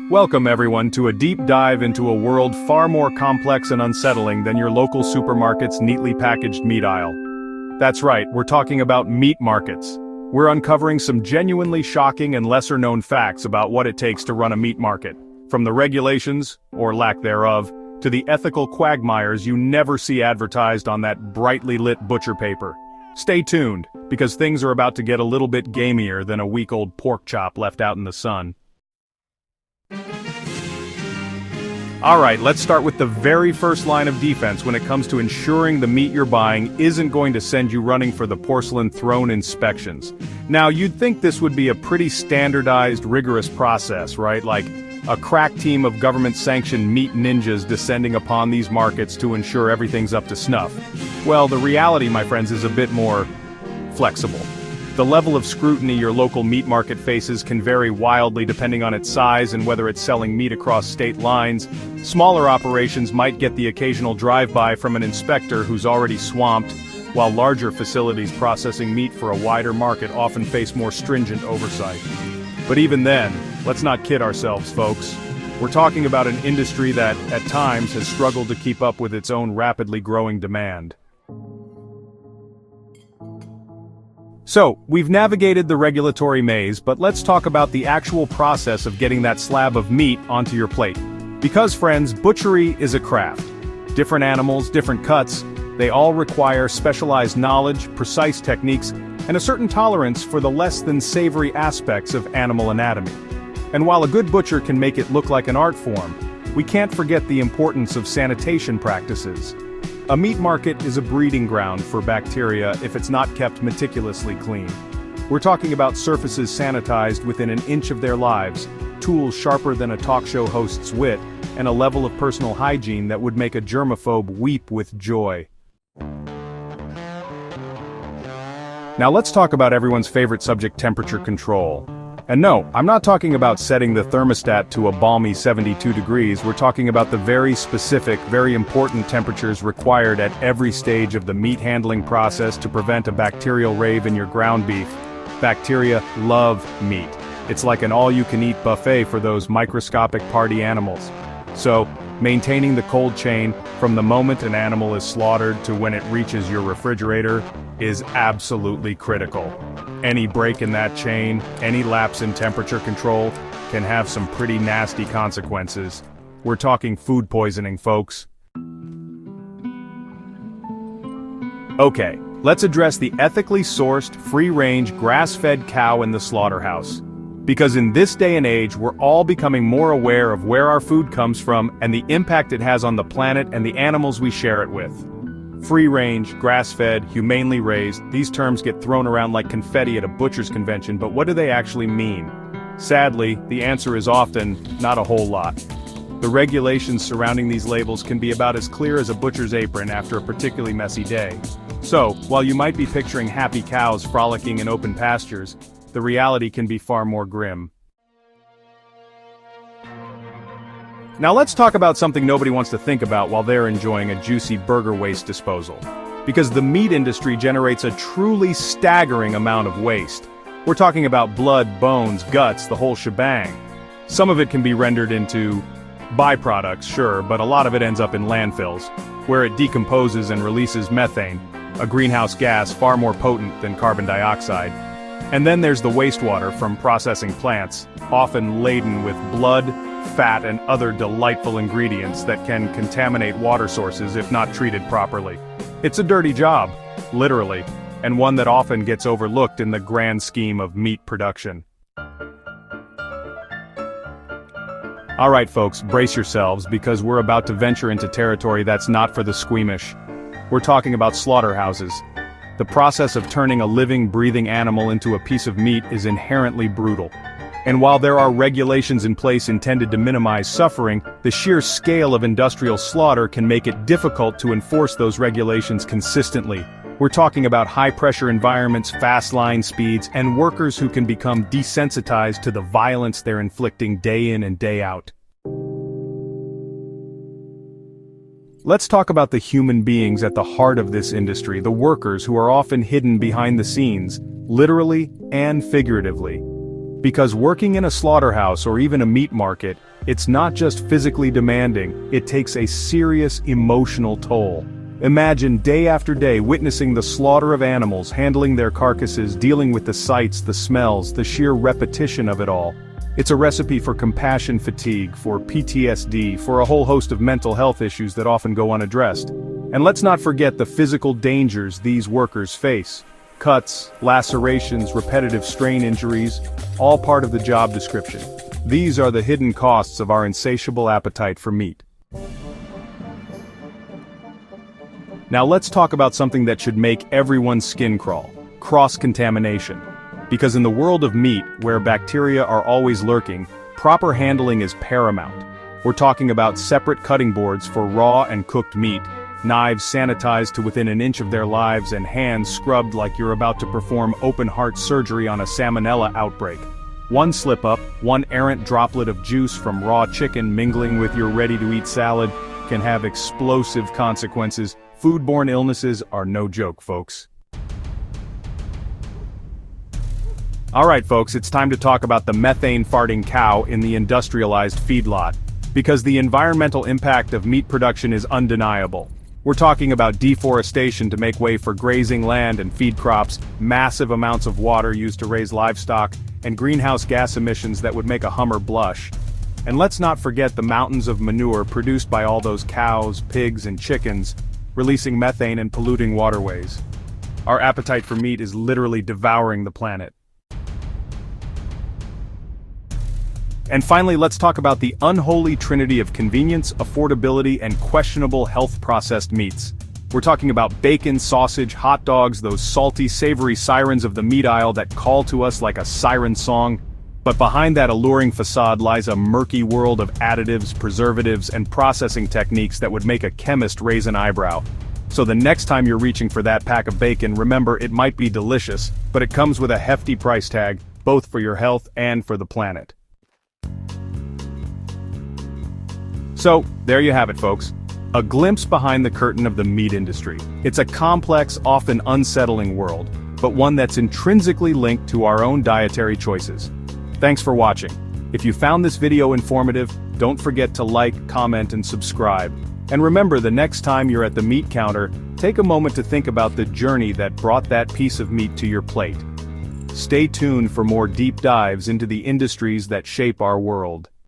Welcome everyone to a deep dive into a world far more complex and unsettling than your local supermarket's neatly packaged meat aisle. That's right, we're talking about meat markets. We're uncovering some genuinely shocking and lesser-known facts about what it takes to run a meat market, from the regulations, or lack thereof, to the ethical quagmires you never see advertised on that brightly lit butcher paper. Stay tuned, because things are about to get a little bit gamier than a week-old pork chop left out in the sun. Alright, let's start with the very first line of defense when it comes to ensuring the meat you're buying isn't going to send you running for the porcelain throne inspections. Now, you'd think this would be a pretty standardized, rigorous process, right? Like a crack team of government-sanctioned meat ninjas descending upon these markets to ensure everything's up to snuff. Well, the reality, my friends, is a bit more flexible. The level of scrutiny your local meat market faces can vary wildly depending on its size and whether it's selling meat across state lines. Smaller operations might get the occasional drive-by from an inspector who's already swamped, while larger facilities processing meat for a wider market often face more stringent oversight. But even then, let's not kid ourselves, folks. We're talking about an industry that, at times, has struggled to keep up with its own rapidly growing demand. So, we've navigated the regulatory maze, but let's talk about the actual process of getting that slab of meat onto your plate. Because, friends, butchery is a craft. Different animals, different cuts, they all require specialized knowledge, precise techniques, and a certain tolerance for the less than savory aspects of animal anatomy. And while a good butcher can make it look like an art form, we can't forget the importance of sanitation practices. A meat market is a breeding ground for bacteria if it's not kept meticulously clean. We're talking about surfaces sanitized within an inch of their lives, tools sharper than a talk show host's wit, and a level of personal hygiene that would make a germaphobe weep with joy. Now let's talk about everyone's favorite subject, temperature control. And no, I'm not talking about setting the thermostat to a balmy 72 degrees, we're talking about the very specific, very important temperatures required at every stage of the meat handling process to prevent a bacterial rave in your ground beef. Bacteria love meat. It's like an all-you-can-eat buffet for those microscopic party animals. So, maintaining the cold chain from the moment an animal is slaughtered to when it reaches your refrigerator is absolutely critical. Any break in that chain, any lapse in temperature control, can have some pretty nasty consequences. We're talking food poisoning, folks. Okay, let's address the ethically sourced, free-range, grass-fed cow in the slaughterhouse. Because in this day and age, we're all becoming more aware of where our food comes from and the impact it has on the planet and the animals we share it with. Free-range, grass-fed, humanely raised, these terms get thrown around like confetti at a butcher's convention, but what do they actually mean? Sadly, the answer is often, not a whole lot. The regulations surrounding these labels can be about as clear as a butcher's apron after a particularly messy day. So, while you might be picturing happy cows frolicking in open pastures, the reality can be far more grim. Now let's talk about something nobody wants to think about while they're enjoying a juicy burger waste disposal. Because the meat industry generates a truly staggering amount of waste. We're talking about blood, bones, guts, the whole shebang. Some of it can be rendered into byproducts, sure, but a lot of it ends up in landfills, where it decomposes and releases methane, a greenhouse gas far more potent than carbon dioxide. And then there's the wastewater from processing plants, often laden with blood, fat, and other delightful ingredients that can contaminate water sources if not treated properly. It's a dirty job, literally, and one that often gets overlooked in the grand scheme of meat production. Alright folks, brace yourselves because we're about to venture into territory that's not for the squeamish. We're talking about slaughterhouses. The process of turning a living, breathing animal into a piece of meat is inherently brutal. And while there are regulations in place intended to minimize suffering, the sheer scale of industrial slaughter can make it difficult to enforce those regulations consistently. We're talking about high-pressure environments, fast line speeds, and workers who can become desensitized to the violence they're inflicting day in and day out. Let's talk about the human beings at the heart of this industry, the workers who are often hidden behind the scenes, literally and figuratively. Because working in a slaughterhouse or even a meat market, it's not just physically demanding, it takes a serious emotional toll. Imagine day after day witnessing the slaughter of animals, handling their carcasses, dealing with the sights, the smells, the sheer repetition of it all. It's a recipe for compassion fatigue, for PTSD, for a whole host of mental health issues that often go unaddressed. And let's not forget the physical dangers these workers face. Cuts, lacerations, repetitive strain injuries, all part of the job description. These are the hidden costs of our insatiable appetite for meat. Now let's talk about something that should make everyone's skin crawl: cross-contamination. Because in the world of meat, where bacteria are always lurking, proper handling is paramount. We're talking about separate cutting boards for raw and cooked meat, knives sanitized to within an inch of their lives, and hands scrubbed like you're about to perform open-heart surgery on a salmonella outbreak. One slip-up, one errant droplet of juice from raw chicken mingling with your ready-to-eat salad can have explosive consequences. Foodborne illnesses are no joke, folks. Alright folks, it's time to talk about the methane-farting cow in the industrialized feedlot. Because the environmental impact of meat production is undeniable. We're talking about deforestation to make way for grazing land and feed crops, massive amounts of water used to raise livestock, and greenhouse gas emissions that would make a Hummer blush. And let's not forget the mountains of manure produced by all those cows, pigs, and chickens, releasing methane and polluting waterways. Our appetite for meat is literally devouring the planet. And finally, let's talk about the unholy trinity of convenience, affordability, and questionable health-processed meats. We're talking about bacon, sausage, hot dogs, those salty, savory sirens of the meat aisle that call to us like a siren song. But behind that alluring facade lies a murky world of additives, preservatives, and processing techniques that would make a chemist raise an eyebrow. So the next time you're reaching for that pack of bacon, remember it might be delicious, but it comes with a hefty price tag, both for your health and for the planet. So, there you have it, folks. A glimpse behind the curtain of the meat industry. It's a complex, often unsettling world, but one that's intrinsically linked to our own dietary choices. Thanks for watching. If you found this video informative, don't forget to like, comment, and subscribe. And remember, the next time you're at the meat counter, take a moment to think about the journey that brought that piece of meat to your plate. Stay tuned for more deep dives into the industries that shape our world.